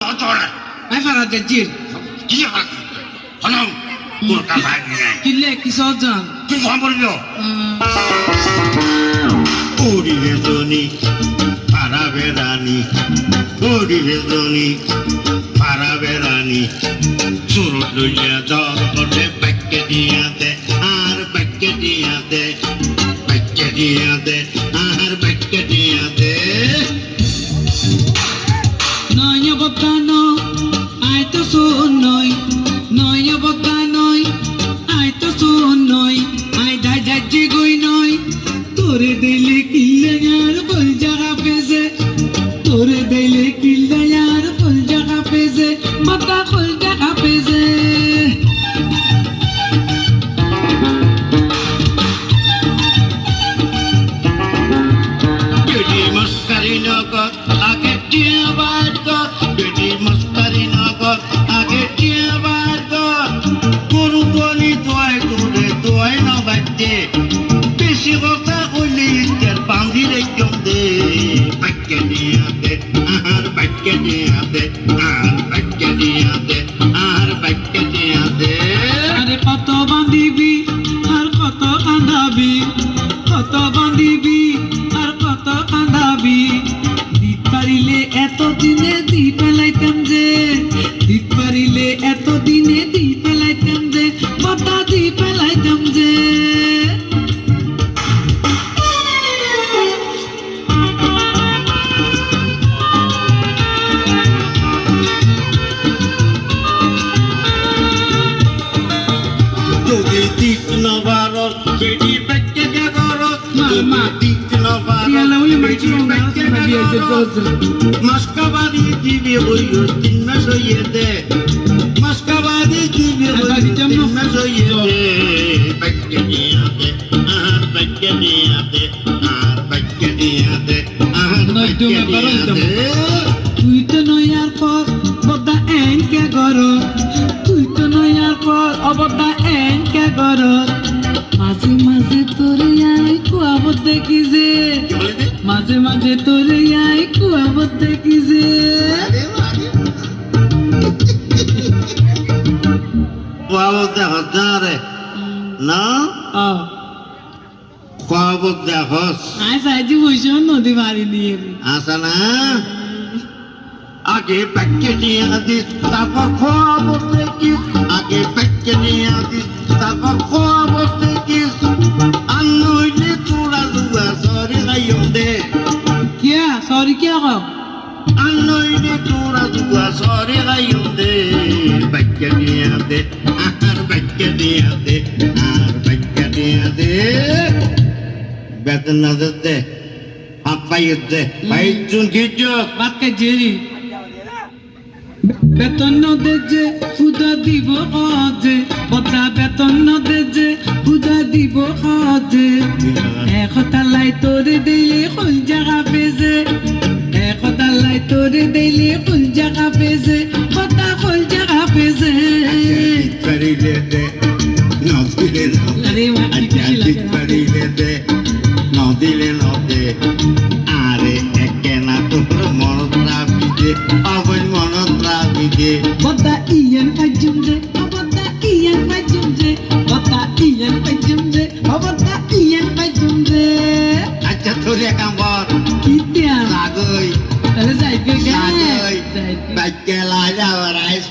হতরা I ফারা দেজির কি হনম তোর কাছে নিয়ে কিলে কি সজন তুই সম্পর্ক ওরি রেজনি পারা বেরানি ওরি রেজনি পারা বেরানি সুর লইয়া দর করে বাক্যে দিয়া দে আর বাক্যে দিয়া দে বাক্যে দিয়া দে আর বাক্যে দিয়া দে নয় বকানো আই তো শুন নয় বকানই আই তো শুন আই দাই যাচ্ছি গই নয় তোরে দিলে কিল্লে আর বল জায়গা পেছে তোরে দিলে কিল্লে আর বল জায়গা পেছে মাথা বল জায়গা পেছে বেটি মস্কারি নগর আগে টিয়া বাদ কর বেটি মস্কারি নগর আগে টিয়া বাদ কর গরু বলি দোয়াই তোরে দোয়াই না বাজতে বেশি কথা কইলে ইচ্ছার বান্ধি রেখম দে বাক্য দিয়া দে আর বাক্য দিয়া দে আর বাক্য দিয়া দে আর বাক্য দিয়া দে আরে কত বান্ধিবি আর কত কান্দাবি কত বান্ধিবি আর কত কান্দাবি দিত পারিলে এত দিনে দি পেলাইতাম যে দিত পারিলে এত দিনে দি পেলাইতাম যে কথা দি পেলাইতাম যে যদি দিক নবারত বেটি বাক্যে জাগরত মা দিক নবারত রিয়ালা উলি মাইছি বেটি না বাক্যে বিয়ে যে জাগরত করছে মাসকাবাদি দিবি হইও 3 মাস হইয়ে দে মাসকাবাদি দিবি হইও 3 মাস হইয়ে দে বাক্য দিয়া দে আর বাক্য দিয়া দে আর বাক্য দিয়া দে আর বাক্য দিয়া দে তুই তো নয়ার পর বদা এনকে গর তুই তো নয়ার পর অবদা এনকে গর মাঝে মাঝে তোরে আই কুয়াবত দেখি যে মাঝে মাঝে তোরে আই কুয়াবত দেখি যে খোয়াবত দেখস না রে না খোয়াবত দেখস আই সাইজি বসে নদী মারি দিয়ে আসা না আগে বাক্যে নিয়ে দিস তারপর খোয়াবত দেখিস আগে বাক্যে নিয়ে দিস তারপর খোয়াবত দেখিস আর নইলে তোরা দুয়া সরে গাইম দে কিয়া সরি কিয়া কও আর নইলে তোরা দুয়া সরে গাইম দে বাক্যে নিয়ে দে আর বাক্যে নিয়ে দে আর বাক্যে নিয়ে দে বেতন না দে হাত পাইয়ে দে ভাই চুন খিচো বাত কে জেরি বেতন নদে যে খুদা দিব কাজে বদা বেতন নদে যে খুদা দিব কাজে একতালাই তোরে দিলে কোন জায়গা পেজে একতালাই তোরে দিলে কোন জায়গা পেজে কথা কোন জায়গা পেজে পারিলে দে নদিলে আরে মা কি খুশি লাগে পারিলে দে নদিলে নদে আরে একে না তোর মনত রাখবি দে অবৈ মনত রাখবি দে বদা ইয়ান পাইজুম যে বদা ইয়ান পাইজুম যে বদা ইয়ান পাইজুম যে বদা ইয়ান পাইজুম যে আচ্ছা তোর কাম কর কিতিয়া লাগই তাহলে যাইবে গে লাগই যাইবে বাক্যে লাগা রাইস